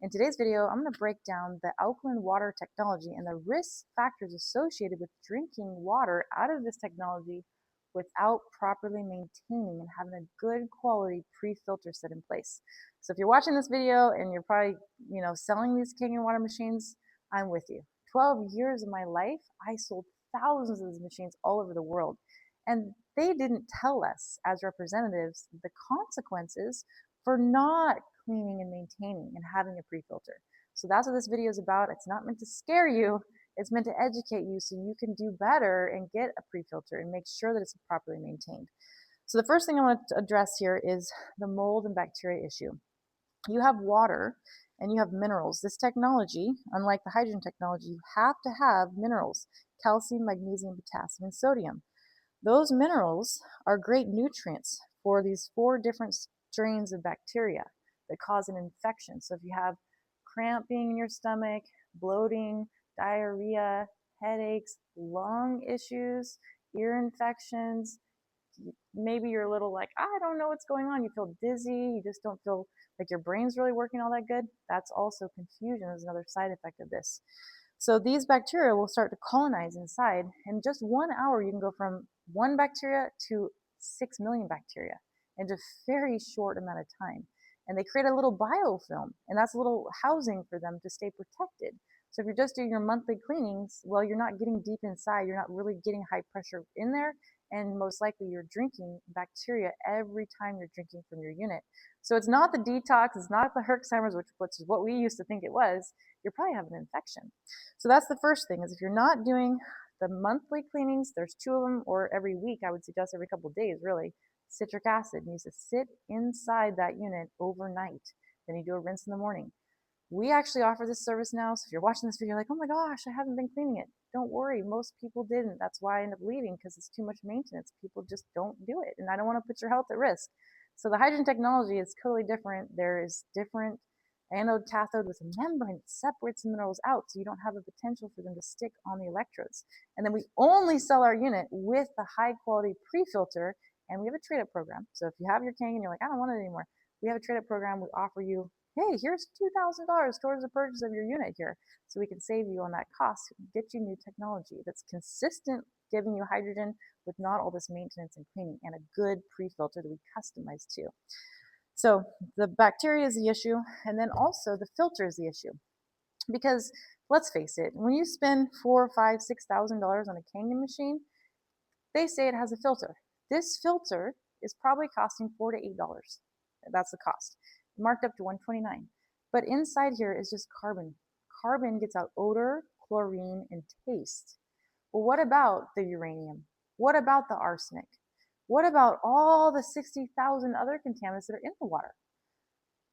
In today's video, I'm going to break down the alkaline water technology and the risk factors associated with drinking water out of this technology without properly maintaining and having a good quality pre-filter set in place. So if you're watching this video and you're probably, selling these Kangen water machines, I'm with you. 12 years of my life, I sold thousands of these machines all over the world. And they didn't tell us as representatives the consequences for not cleaning and maintaining and having a pre-filter. So that's what this video is about. It's not meant to scare you. It's meant to educate you so you can do better and get a pre-filter and make sure that it's properly maintained. So the first thing I want to address here is the mold and bacteria issue. You have water and you have minerals. This technology, unlike the hydrogen technology, you have to have minerals: calcium, magnesium, potassium, and sodium. Those minerals are great nutrients for these 4 different strains of bacteria that cause an infection. So if you have cramping in your stomach, bloating, diarrhea, headaches, lung issues, ear infections, maybe you're a little like, I don't know what's going on. You feel dizzy. You just don't feel like your brain's really working all that good. That's also confusion is another side effect of this. So these bacteria will start to colonize inside. In just 1 hour, you can go from 1 bacteria to 6 million bacteria in just a very short amount of time. And they create a little biofilm, and that's a little housing for them to stay protected. So if you're just doing your monthly cleanings, well, you're not getting deep inside. You're not really getting high pressure in there. And most likely you're drinking bacteria every time you're drinking from your unit. So it's not the detox, it's not the Herxheimer's, which is what we used to think it was. You're probably having an infection. So that's the first thing, is if you're not doing the monthly cleanings, there's 2 of them, or every week, I would suggest every couple of days, really. Citric acid needs to sit inside that unit overnight. Then you do a rinse in the morning. We actually offer this service now, so if you're watching this video, you're like, oh my gosh, I haven't been cleaning it. Don't worry, most people didn't. That's why I end up leaving, because it's too much maintenance. People just don't do it, and I don't want to put your health at risk. So the hydrogen technology is totally different. There is different anode cathode with a membrane that separates the minerals out, so you don't have a potential for them to stick on the electrodes. And then we only sell our unit with the high quality pre-filter, and we have a trade-up program. So if you have your Kangen and you're like, I don't want it anymore, we have a trade-up program. We offer you, hey, here's $2,000 towards the purchase of your unit here, so we can save you on that cost, get you new technology that's consistent, giving you hydrogen with not all this maintenance and cleaning, and a good pre-filter that we customize to. So the bacteria is the issue, and then also the filter is the issue. Because let's face it, when you spend $4,000, $5,000, $6,000 on a Kangen machine, they say it has a filter. This filter is probably costing $4 to $8. That's the cost, marked up to $129. But inside here is just carbon. Carbon gets out odor, chlorine, and taste. Well, what about the uranium? What about the arsenic? What about all the 60,000 other contaminants that are in the water?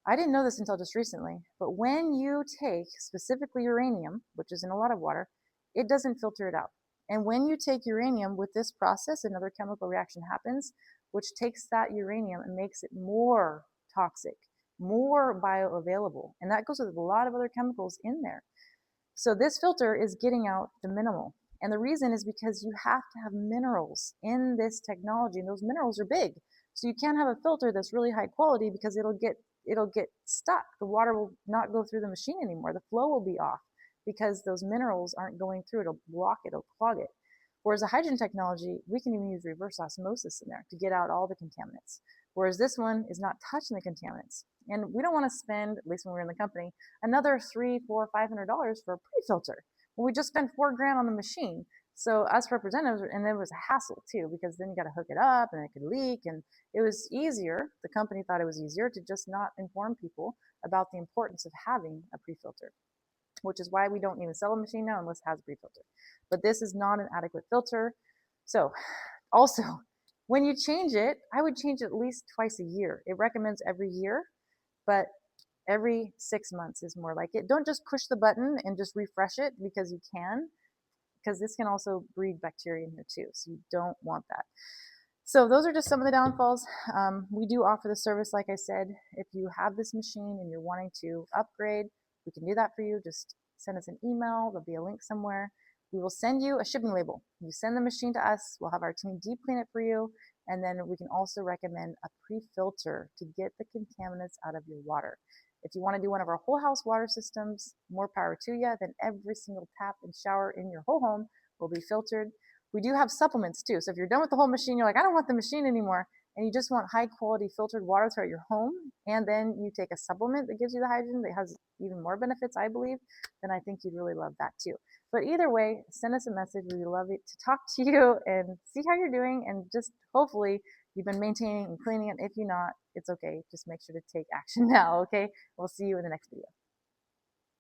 I didn't know this until just recently, but when you take specifically uranium, which is in a lot of water, it doesn't filter it out. And when you take uranium with this process, another chemical reaction happens, which takes that uranium and makes it more toxic, more bioavailable. And that goes with a lot of other chemicals in there. So this filter is getting out the minimal. And the reason is because you have to have minerals in this technology, and those minerals are big. So you can't have a filter that's really high quality, because it'll get stuck. The water will not go through the machine anymore. The flow will be off because those minerals aren't going through. It'll block it, it'll clog it. Whereas the hydrogen technology, we can even use reverse osmosis in there to get out all the contaminants. Whereas this one is not touching the contaminants. And we don't want to spend, at least when we're in the company, another $300, $400, $500 for a pre-filter. Well, we just spent $4,000 on the machine. So us representatives, and it was a hassle too, because then you got to hook it up and it could leak, and it was easier. The company thought it was easier to just not inform people about the importance of having a pre-filter, which is why we don't even sell a machine now unless it has a pre-filter. But this is not an adequate filter. So also, when you change it, I would change it at least twice a year. It recommends every year, but every 6 months is more like it. Don't just push the button and just refresh it, because you can, because this can also breed bacteria in here too. So you don't want that. So those are just some of the downfalls. We do offer the service, like I said. If you have this machine and you're wanting to upgrade, we can do that for you. Just send us an email. There'll be a link somewhere. We will send you a shipping label. You send the machine to us. We'll have our team deep clean it for you. And then we can also recommend a pre-filter to get the contaminants out of your water. If you want to do one of our whole house water systems, more power to you. Then every single tap and shower in your whole home will be filtered. We do have supplements too. So if you're done with the whole machine, you're like, I don't want the machine anymore, and you just want high quality filtered water throughout your home, and then you take a supplement that gives you the hydrogen that has even more benefits, I believe, then I think you'd really love that too. But either way, send us a message. We would love it to talk to you and see how you're doing, and just hopefully you've been maintaining and cleaning it. If you're not, it's okay. Just make sure to take action now, okay? We'll see you in the next video.